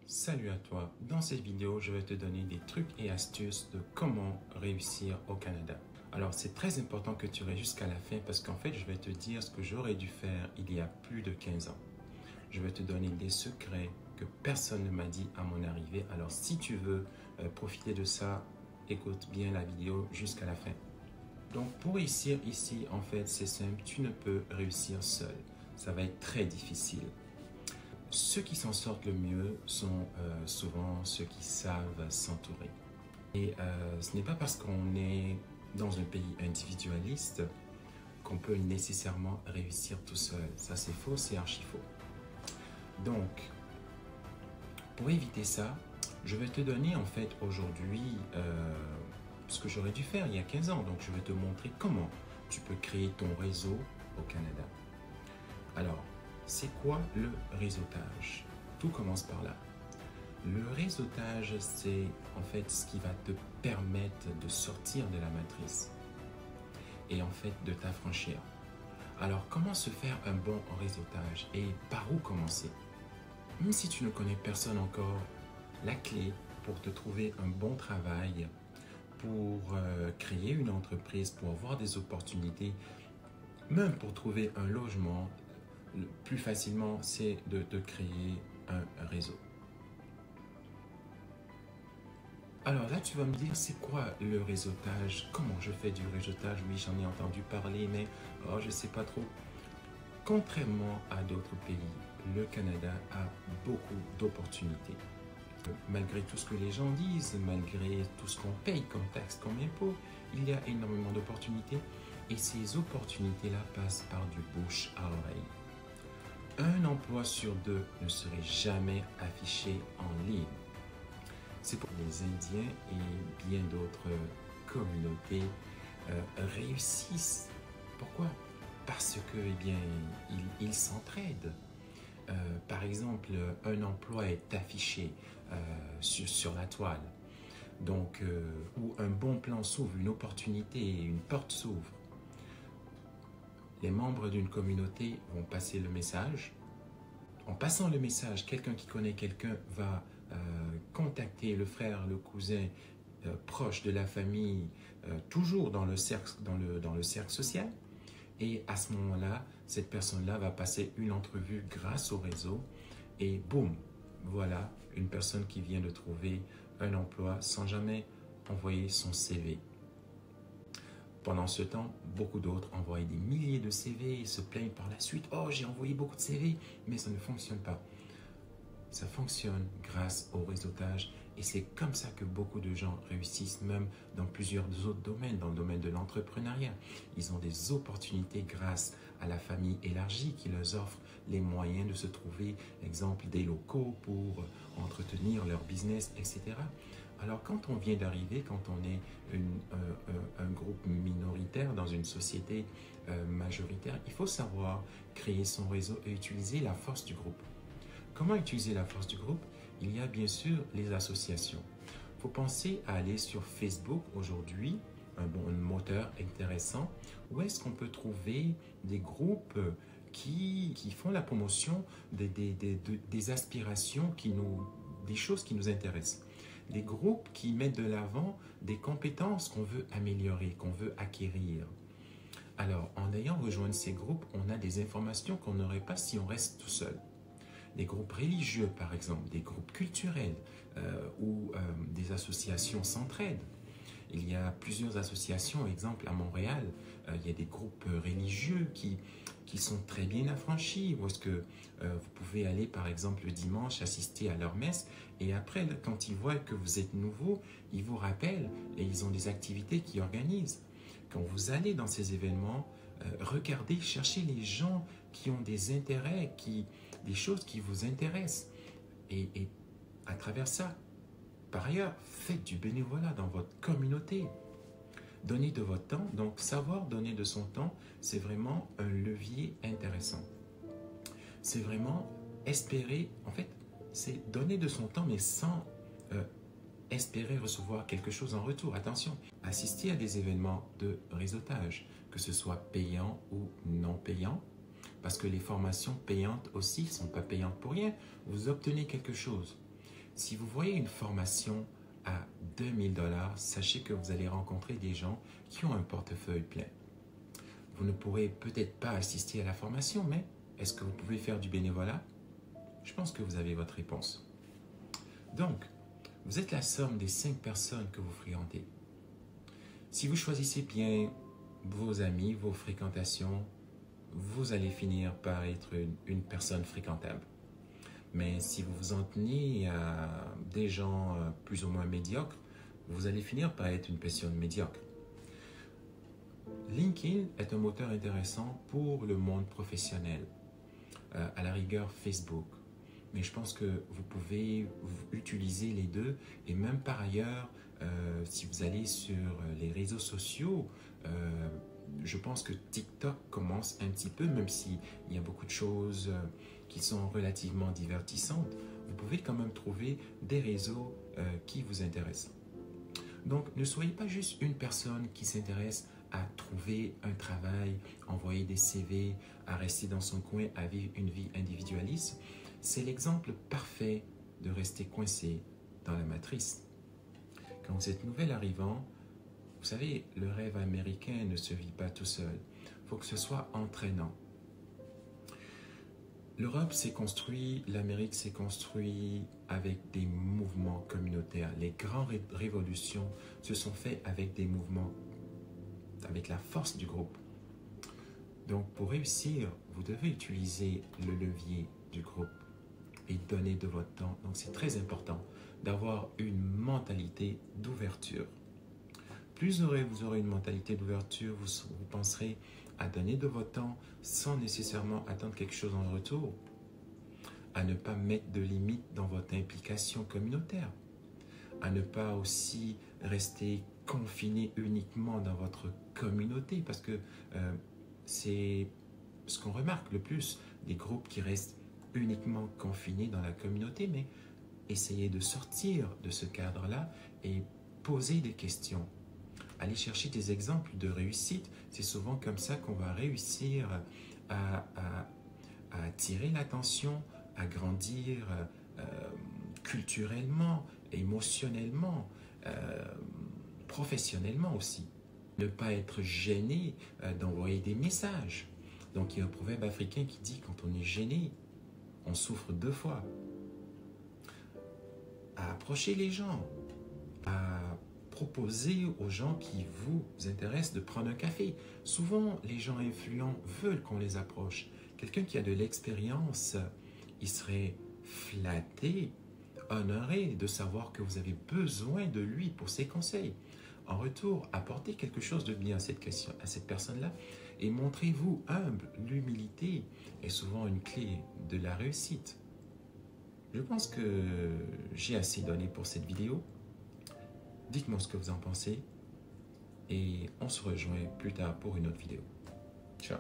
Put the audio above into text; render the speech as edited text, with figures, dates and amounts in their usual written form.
Salut à toi, dans cette vidéo je vais te donner des trucs et astuces de comment réussir au Canada. Alors c'est très important que tu restes jusqu'à la fin parce qu'en fait je vais te dire ce que j'aurais dû faire il y a plus de 15 ans. Je vais te donner des secrets que personne ne m'a dit à mon arrivée. Alors si tu veux profiter de ça, écoute bien la vidéo jusqu'à la fin. Donc pour réussir ici, en fait c'est simple, tu ne peux réussir seul. Ça va être très difficile. Ceux qui s'en sortent le mieux sont souvent ceux qui savent s'entourer. Et ce n'est pas parce qu'on est dans un pays individualiste qu'on peut nécessairement réussir tout seul. Ça c'est faux, c'est archi faux. Donc, pour éviter ça, je vais te donner en fait aujourd'hui ce que j'aurais dû faire il y a 15 ans. Donc je vais te montrer comment tu peux créer ton réseau au Canada. Alors, c'est quoi le réseautage? Tout commence par là. Le réseautage, c'est en fait ce qui va te permettre de sortir de la matrice et en fait de t'affranchir. Alors, comment se faire un bon réseautage et par où commencer? Même si tu ne connais personne encore, la clé pour te trouver un bon travail, pour créer une entreprise, pour avoir des opportunités, même pour trouver un logement, le plus facilement, c'est de créer un réseau. Alors là, tu vas me dire, c'est quoi le réseautage? Comment je fais du réseautage? Oui, j'en ai entendu parler, mais je ne sais pas trop. Contrairement à d'autres pays, le Canada a beaucoup d'opportunités. Malgré tout ce que les gens disent, malgré tout ce qu'on paye comme taxes, comme impôts, il y a énormément d'opportunités et ces opportunités-là passent par du bouche à oreille. Un emploi sur deux ne serait jamais affiché en ligne. C'est pour les Indiens et bien d'autres communautés réussissent. Pourquoi? Parce que, eh bien, ils s'entraident. Par exemple, un emploi est affiché sur la toile. Donc, où un bon plan s'ouvre, une opportunité, une porte s'ouvre. Les membres d'une communauté vont passer le message. En passant le message, quelqu'un qui connaît quelqu'un va contacter le frère, le cousin proche de la famille, toujours dans le cercle social. Et à ce moment-là, cette personne-là va passer une entrevue grâce au réseau et boum, voilà une personne qui vient de trouver un emploi sans jamais envoyer son CV. Pendant ce temps, beaucoup d'autres envoient des milliers de CV et se plaignent par la suite. Oh, j'ai envoyé beaucoup de CV, mais ça ne fonctionne pas. Ça fonctionne grâce au réseautage et c'est comme ça que beaucoup de gens réussissent même dans plusieurs autres domaines, dans le domaine de l'entrepreneuriat. Ils ont des opportunités grâce à la famille élargie qui leur offre les moyens de se trouver, exemple, des locaux pour entretenir leur business, etc. Alors quand on vient d'arriver, quand on est un groupe minoritaire dans une société majoritaire, il faut savoir créer son réseau et utiliser la force du groupe. Comment utiliser la force du groupe? Il y a bien sûr les associations. Il faut penser à aller sur Facebook aujourd'hui, un bon moteur intéressant, où est-ce qu'on peut trouver des groupes qui font la promotion des aspirations, des choses qui nous intéressent. Des groupes qui mettent de l'avant des compétences qu'on veut améliorer, qu'on veut acquérir. Alors, en ayant rejoint ces groupes, on a des informations qu'on n'aurait pas si on reste tout seul. Des groupes religieux, par exemple, des groupes culturels où des associations s'entraident. Il y a plusieurs associations, exemple à Montréal, il y a des groupes religieux qui sont très bien affranchis, où est-ce que vous pouvez aller par exemple le dimanche assister à leur messe et après quand ils voient que vous êtes nouveau, ils vous rappellent et ils ont des activités qu'ils organisent. Quand vous allez dans ces événements, regardez, cherchez les gens qui ont des intérêts, des choses qui vous intéressent et à travers ça, par ailleurs, faites du bénévolat dans votre communauté. Donnez de votre temps. Donc, savoir donner de son temps, c'est vraiment un levier intéressant. C'est vraiment espérer, en fait, c'est donner de son temps, mais sans espérer recevoir quelque chose en retour. Attention, assister à des événements de réseautage, que ce soit payant ou non payant, parce que les formations payantes aussi ne sont pas payantes pour rien. Vous obtenez quelque chose. Si vous voyez une formation à 2 000 $, sachez que vous allez rencontrer des gens qui ont un portefeuille plein. Vous ne pourrez peut-être pas assister à la formation, mais est-ce que vous pouvez faire du bénévolat? Je pense que vous avez votre réponse. Donc, vous êtes la somme des 5 personnes que vous fréquentez. Si vous choisissez bien vos amis, vos fréquentations, vous allez finir par être une personne fréquentable. Mais si vous vous en tenez à des gens plus ou moins médiocres, vous allez finir par être une personne médiocre. LinkedIn est un moteur intéressant pour le monde professionnel, à la rigueur Facebook. Mais je pense que vous pouvez utiliser les deux et même par ailleurs, si vous allez sur les réseaux sociaux, je pense que TikTok commence un petit peu, même s'il y a beaucoup de choses qui sont relativement divertissantes, vous pouvez quand même trouver des réseaux qui vous intéressent. Donc, ne soyez pas juste une personne qui s'intéresse à trouver un travail, envoyer des CV, à rester dans son coin, à vivre une vie individualiste. C'est l'exemple parfait de rester coincé dans la matrice. Quand vous êtes nouvel arrivant, vous savez, le rêve américain ne se vit pas tout seul. Il faut que ce soit entraînant. L'Europe s'est construite, l'Amérique s'est construite avec des mouvements communautaires. Les grandes révolutions se sont faites avec des mouvements, avec la force du groupe. Donc, pour réussir, vous devez utiliser le levier du groupe et donner de votre temps. Donc, c'est très important d'avoir une mentalité d'ouverture. Plus vous aurez une mentalité d'ouverture, vous penserez à donner de votre temps sans nécessairement attendre quelque chose en retour, à ne pas mettre de limites dans votre implication communautaire, à ne pas aussi rester confiné uniquement dans votre communauté, parce que c'est ce qu'on remarque le plus, des groupes qui restent uniquement confinés dans la communauté, mais essayez de sortir de ce cadre-là et poser des questions. Aller chercher des exemples de réussite, c'est souvent comme ça qu'on va réussir à attirer l'attention, à grandir culturellement, émotionnellement, professionnellement aussi. Ne pas être gêné d'envoyer des messages. Donc il y a un proverbe africain qui dit quand on est gêné, on souffre 2 fois. À approcher les gens, à proposer aux gens qui vous intéressent de prendre un café. Souvent, les gens influents veulent qu'on les approche. Quelqu'un qui a de l'expérience, il serait flatté, honoré de savoir que vous avez besoin de lui pour ses conseils. En retour, apportez quelque chose de bien à cette personne-là et montrez-vous humble. L'humilité est souvent une clé de la réussite. Je pense que j'ai assez donné pour cette vidéo. Dites-moi ce que vous en pensez et on se rejoint plus tard pour une autre vidéo. Ciao.